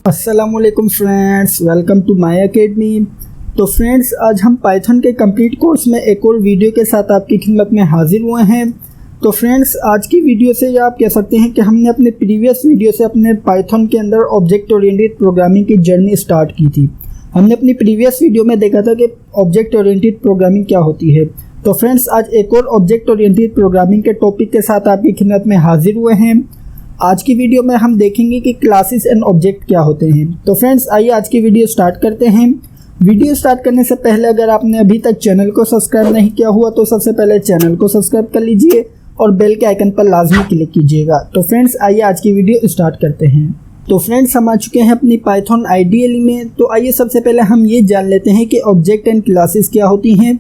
अस्सलामुअलैकुम friends, welcome to my academy. तो friends, आज हम पाइथन के कंप्लीट कोर्स में एक और वीडियो के साथ आपकी खिदमत में हाजिर हुए हैं। तो फ्रेंड्स, आज की वीडियो से आप कह सकते हैं कि हमने अपने प्रीवियस वीडियो से अपने पाइथन के अंदर ऑब्जेक्ट ओरिएंटेड प्रोग्रामिंग की जर्नी स्टार्ट की थी। हमने अपनी प्रीवियस वीडियो में देखा था कि ऑब्जेक्ट ओरिएंटेड प्रोग्रामिंग क्या होती है। तो फ्रेंड्स, आज एक और ऑब्जेक्ट ओरिएंटेड प्रोग्रामिंग के टॉपिक के साथ आपकी खिदमत में हाजिर हुए हैं। आज की वीडियो में हम देखेंगे कि क्लासेस एंड ऑब्जेक्ट क्या होते हैं। तो फ्रेंड्स, आइए आज की वीडियो स्टार्ट करते हैं। वीडियो स्टार्ट करने से पहले अगर आपने अभी तक चैनल को सब्सक्राइब नहीं किया हुआ तो सबसे पहले चैनल को सब्सक्राइब कर लीजिए और बेल के आइकन पर लाजमी क्लिक कीजिएगा। तो फ्रेंड्स, आइए आज की वीडियो स्टार्ट करते हैं। तो फ्रेंड्स, हम आ चुके हैं अपनी पाइथन आईडीएल में। तो आइए सबसे पहले हम ये जान लेते हैं कि ऑब्जेक्ट एंड क्लासेस क्या होती हैं।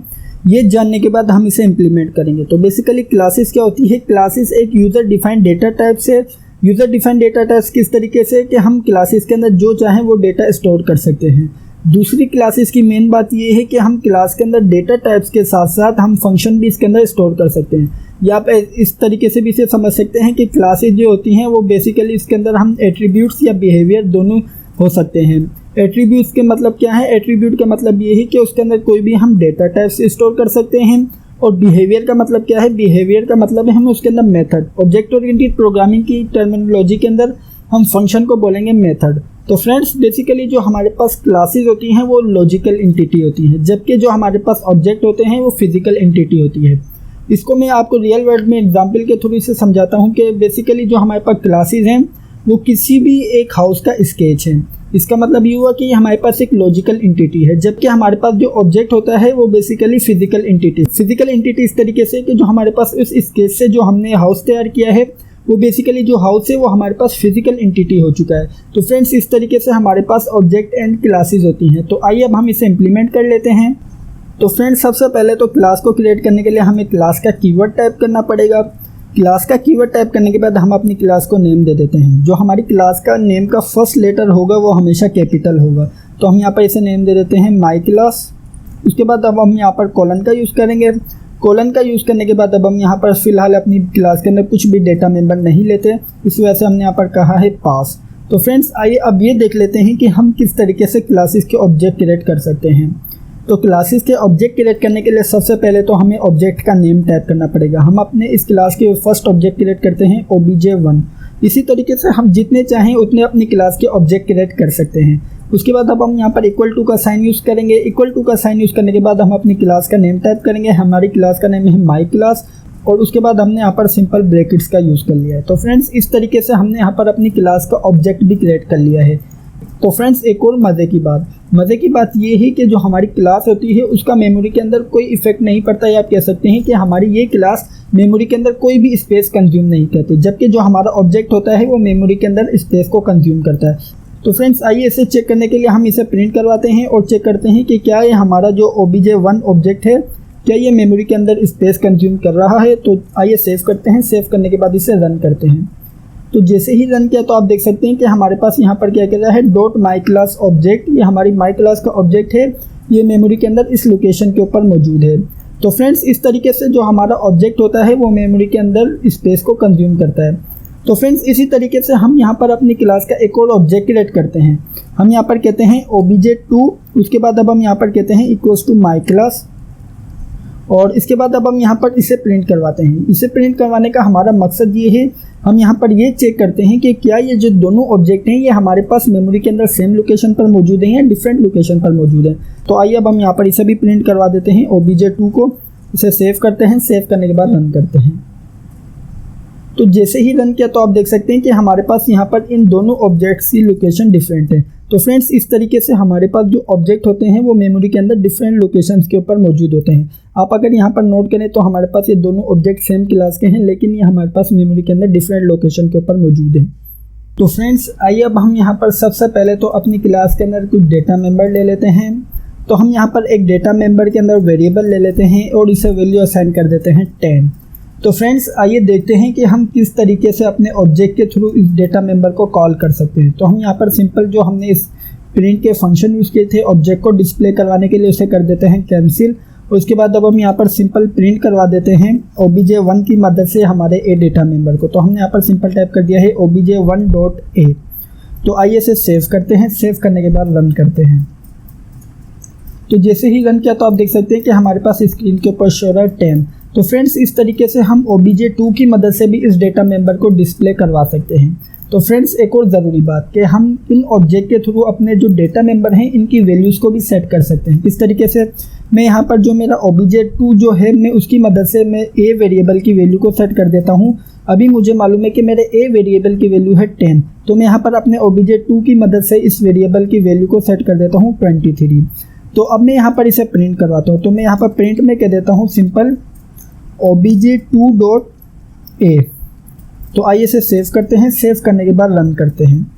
ये जानने के बाद हम इसे इम्प्लीमेंट करेंगे। तो बेसिकली क्लासेस क्या होती है? क्लासेस एक यूज़र डिफाइंड डेटा टाइप से यूज़र डिफाइंड डेटा टाइप्स किस तरीके से कि हम क्लासेस के अंदर जो चाहें वो डेटा स्टोर कर सकते हैं। दूसरी क्लासेस की मेन बात ये है कि हम क्लास के अंदर डेटा टाइप्स के साथ साथ हम फंक्शन भी इसके अंदर स्टोर कर सकते हैं। या आप इस तरीके से भी इसे समझ सकते हैं कि क्लासेस जो होती हैं वो बेसिकली इसके अंदर हम एट्रीब्यूट्स या बिहेवियर दोनों हो सकते हैं। एट्रीब्यूट्स के मतलब क्या है? एट्रीब्यूट का मतलब ये है कि उसके अंदर कोई भी हम डेटा टाइप्स स्टोर कर सकते हैं। और बिहेवियर का मतलब क्या है? बिहेवियर का मतलब है हम उसके अंदर मेथड। ऑब्जेक्ट ओरिएंटेड प्रोग्रामिंग की टर्मिनोलॉजी के अंदर हम फंक्शन को बोलेंगे मेथड। तो फ्रेंड्स, बेसिकली जो हमारे पास क्लासेस होती हैं वो लॉजिकल एंटिटी होती है, जबकि जो हमारे पास ऑब्जेक्ट होते हैं वो फिजिकल एंटिटी होती है। इसको मैं आपको रियल वर्ल्ड में एग्जाम्पल के थ्रू से समझाता हूँ कि बेसिकली जो हमारे पास क्लासेस हैं वो किसी भी एक हाउस का स्केच है। इसका मतलब ये हुआ कि हमारे पास एक लॉजिकल एंटिटी है, जबकि हमारे पास जो ऑब्जेक्ट होता है वो बेसिकली फिजिकल एंटिटी इस तरीके से कि जो हमारे पास इस स्केच से जो हमने हाउस तैयार किया है वो बेसिकली जो हाउस है वो हमारे पास फिजिकल एंटिटी हो चुका है। तो फ्रेंड्स, इस तरीके से हमारे पास ऑब्जेक्ट एंड क्लासेस होती हैं। तो आइए अब हम इसे इम्प्लीमेंट कर लेते हैं। तो फ्रेंड्स, सबसे पहले तो क्लास को क्रिएट करने के लिए हमें क्लास का कीवर्ड टाइप करना पड़ेगा। क्लास का कीवर्ड टाइप करने के बाद हम अपनी क्लास को नेम दे देते हैं। जो हमारी क्लास का नेम का फर्स्ट लेटर होगा वो हमेशा कैपिटल होगा। तो हम यहाँ पर इसे नेम दे देते हैं माई क्लास। उसके बाद अब हम यहाँ पर कॉलन का यूज़ करेंगे। कॉलन का यूज़ करने के बाद अब हम यहाँ पर फ़िलहाल अपनी क्लास के अंदर कुछ भी डेटा मेंबर नहीं लेते, इस वजह से हमने यहाँ पर कहा है पास। तो फ्रेंड्स, आइए अब ये देख लेते हैं कि हम किस तरीके से क्लासेस के ऑब्जेक्ट क्रिएट कर सकते हैं। तो क्लासेस के ऑब्जेक्ट क्रिएट करने के लिए सबसे पहले तो हमें ऑब्जेक्ट का नेम टाइप करना पड़ेगा। हम अपने इस क्लास के फर्स्ट ऑब्जेक्ट क्रिएट करते हैं obj1। इसी तरीके से हम जितने चाहें उतने अपनी क्लास के ऑब्जेक्ट क्रिएट कर सकते हैं। उसके बाद अब हम यहाँ पर इक्वल टू का साइन यूज़ करेंगे। इक्वल टू का साइन यूज़ करने के बाद हम अपनी क्लास का नेम टाइप करेंगे। हमारी क्लास का नेम है माई क्लास और उसके बाद हमने यहाँ पर सिंपल ब्रैकेट्स का यूज़ कर लिया है। तो फ्रेंड्स, इस तरीके से हमने यहाँ पर अपनी क्लास का ऑब्जेक्ट भी क्रिएट कर लिया है। तो फ्रेंड्स, एक और मज़े की बात ये है कि जो हमारी क्लास होती है उसका मेमोरी के अंदर कोई इफेक्ट नहीं पड़ता, या आप कह सकते हैं कि हमारी ये क्लास मेमोरी के अंदर कोई भी स्पेस कंज्यूम नहीं करती, जबकि जो हमारा ऑब्जेक्ट होता है वो मेमोरी के अंदर स्पेस को कंज्यूम करता है। तो फ्रेंड्स, आइए इसे चेक करने के लिए हम इसे प्रिंट करवाते हैं और चेक करते हैं कि क्या ये हमारा जो obj1 ऑब्जेक्ट है क्या ये मेमोरी के अंदर स्पेस कंज्यूम कर रहा है। तो आइए सेव करते हैं। सेव करने के बाद इसे रन करते हैं। तो जैसे ही रन किया तो आप देख सकते हैं कि हमारे पास यहाँ पर क्या कह रहा है, डॉट माई क्लास ऑब्जेक्ट। ये हमारी माई क्लास का ऑब्जेक्ट है, ये मेमोरी के अंदर इस लोकेशन के ऊपर मौजूद है। तो फ्रेंड्स, इस तरीके से जो हमारा ऑब्जेक्ट होता है वो मेमोरी के अंदर स्पेस को कंज्यूम करता है। तो फ्रेंड्स, इसी तरीके से हम यहाँ पर अपनी क्लास का एक और ऑब्जेक्ट क्रिएट करते हैं। हम यहाँ पर कहते हैं obj2। उसके बाद अब हम यहाँ पर कहते हैं इक्वल्स टू माई क्लास और इसके बाद अब हम यहाँ पर इसे प्रिंट करवाते हैं। इसे प्रिंट करवाने का हमारा मकसद ये है, हम यहाँ पर ये चेक करते हैं कि क्या ये जो दोनों ऑब्जेक्ट हैं ये हमारे पास मेमोरी के अंदर सेम लोकेशन पर मौजूद हैं या डिफरेंट लोकेशन पर मौजूद हैं। तो आइए अब हम यहाँ पर इसे भी प्रिंट करवा देते हैं obj2 को। इसे सेव करते हैं। सेव करने के बाद रन करते हैं। तो जैसे ही रन किया तो आप देख सकते हैं कि हमारे पास यहाँ पर इन दोनों ऑब्जेक्ट्स की लोकेशन डिफरेंट है। तो फ्रेंड्स, इस तरीके से हमारे पास जो ऑब्जेक्ट होते हैं वो मेमोरी के अंदर डिफरेंट लोकेशंस के ऊपर मौजूद होते हैं। आप अगर यहाँ पर नोट करें तो हमारे पास ये दोनों ऑब्जेक्ट सेम क्लास के हैं, लेकिन ये हमारे पास मेमोरी के अंदर डिफरेंट लोकेशन के ऊपर मौजूद है। तो फ्रेंड्स, आइए अब हम यहाँ पर सबसे पहले तो अपनी क्लास के अंदर कुछ डेटा मेम्बर ले लेते हैं। तो हम यहाँ पर एक डेटा मेम्बर के अंदर वेरिएबल ले लेते हैं और इसे वैल्यू असाइन कर देते हैं 10। तो फ्रेंड्स, आइए देखते हैं कि हम किस तरीके से अपने ऑब्जेक्ट के थ्रू इस डेटा मेंबर को कॉल कर सकते हैं। तो हम यहाँ पर सिंपल जो हमने इस प्रिंट के फंक्शन यूज़ किए थे ऑब्जेक्ट को डिस्प्ले करवाने के लिए, उसे कर देते हैं कैंसिल। और उसके बाद अब हम यहाँ पर सिंपल प्रिंट करवा देते हैं obj1 की मदद से हमारे ए डेटा मेंबर को। तो हमने यहाँ पर सिंपल टाइप कर दिया है obj1.a। तो आइए इसे सेव करते हैं। सेव करने के बाद रन करते हैं। तो जैसे ही रन किया तो आप देख सकते हैं कि हमारे पास स्क्रीन के ऊपर शो रहा है 10। तो फ्रेंड्स इस तरीके से हम obj2 की मदद से भी इस डेटा मेंबर को डिस्प्ले करवा सकते हैं। तो फ्रेंड्स एक और ज़रूरी बात कि हम इन ऑब्जेक्ट के थ्रू अपने जो डेटा मेंबर हैं इनकी वैल्यूज़ को भी सेट कर सकते हैं। किस तरीके से, मैं यहाँ पर जो मेरा obj2 जो है मैं उसकी मदद से मैं a वेरिएबल की वैल्यू को सेट कर देता हूँ। अभी मुझे मालूम है कि मेरे a वेरिएबल की वैल्यू है 10, तो मैं यहाँ पर अपने obj2 की मदद से इस वेरिएबल की वैल्यू को सेट कर देता हूँ 23। तो अब मैं यहाँ पर इसे प्रिंट करवाता हूँ। तो मैं यहाँ पर प्रिंट में कह देता हूँ सिंपल obj2.a। तो आइए इसे सेव करते हैं। सेव करने के बाद रन करते हैं।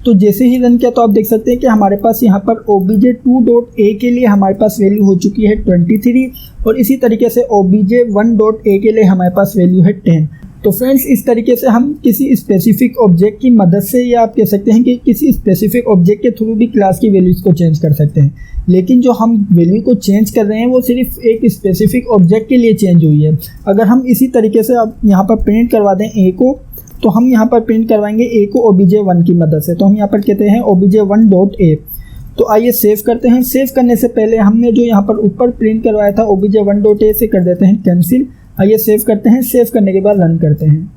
तो जैसे ही रन किया तो आप देख सकते हैं कि हमारे पास यहाँ पर obj2.a के लिए हमारे पास वैल्यू हो चुकी है 23 और इसी तरीके से obj1.a के लिए हमारे पास वैल्यू है 10। तो फ्रेंड्स इस तरीके से हम किसी स्पेसिफिक ऑब्जेक्ट की मदद से, या आप कह सकते हैं कि किसी स्पेसिफिक ऑब्जेक्ट के थ्रू भी क्लास की वैल्यूज़ को चेंज कर सकते हैं। लेकिन जो हम वैल्यू को चेंज कर रहे हैं वो सिर्फ एक स्पेसिफिक ऑब्जेक्ट के लिए चेंज हुई है। अगर हम इसी तरीके से अब यहाँ पर प्रिंट करवा दें a को, तो हम यहाँ पर प्रिंट करवाएंगे a को obj1 की मदद से। तो हम यहाँ पर कहते हैं obj1.a। तो आइए सेव करते हैं। सेव करने से पहले हमने जो यहाँ पर ऊपर प्रिंट करवाया था obj1.a से कर देते हैं कैंसिल। आइए सेव करते हैं। सेव करने के बाद रन करते हैं।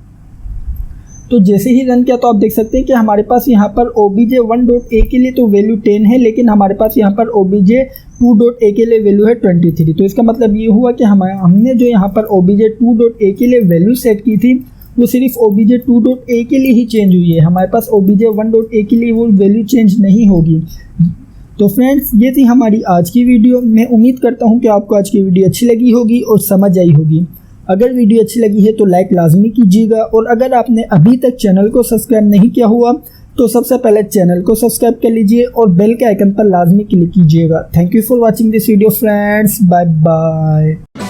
तो जैसे ही रन किया तो आप देख सकते हैं कि हमारे पास यहाँ पर obj1.a के लिए तो वैल्यू 10 है, लेकिन हमारे पास यहाँ पर obj2.a के लिए वैल्यू है 23। तो इसका मतलब ये हुआ कि हमने जो यहाँ पर obj2.a के लिए वैल्यू सेट की थी वो सिर्फ obj2.a के लिए ही चेंज हुई है। हमारे पास obj1.a के लिए वो वैल्यू चेंज नहीं होगी। तो फ्रेंड्स ये थी हमारी आज की वीडियो। मैं उम्मीद करता हूँ कि आपको आज की वीडियो अच्छी लगी होगी और समझ आई होगी। अगर वीडियो अच्छी लगी है तो लाइक लाजमी कीजिएगा, और अगर आपने अभी तक चैनल को सब्सक्राइब नहीं किया हुआ तो सबसे पहले चैनल को सब्सक्राइब कर लीजिए और बेल के आइकन पर लाजमी क्लिक कीजिएगा। Thank you for watching this video friends. Bye bye.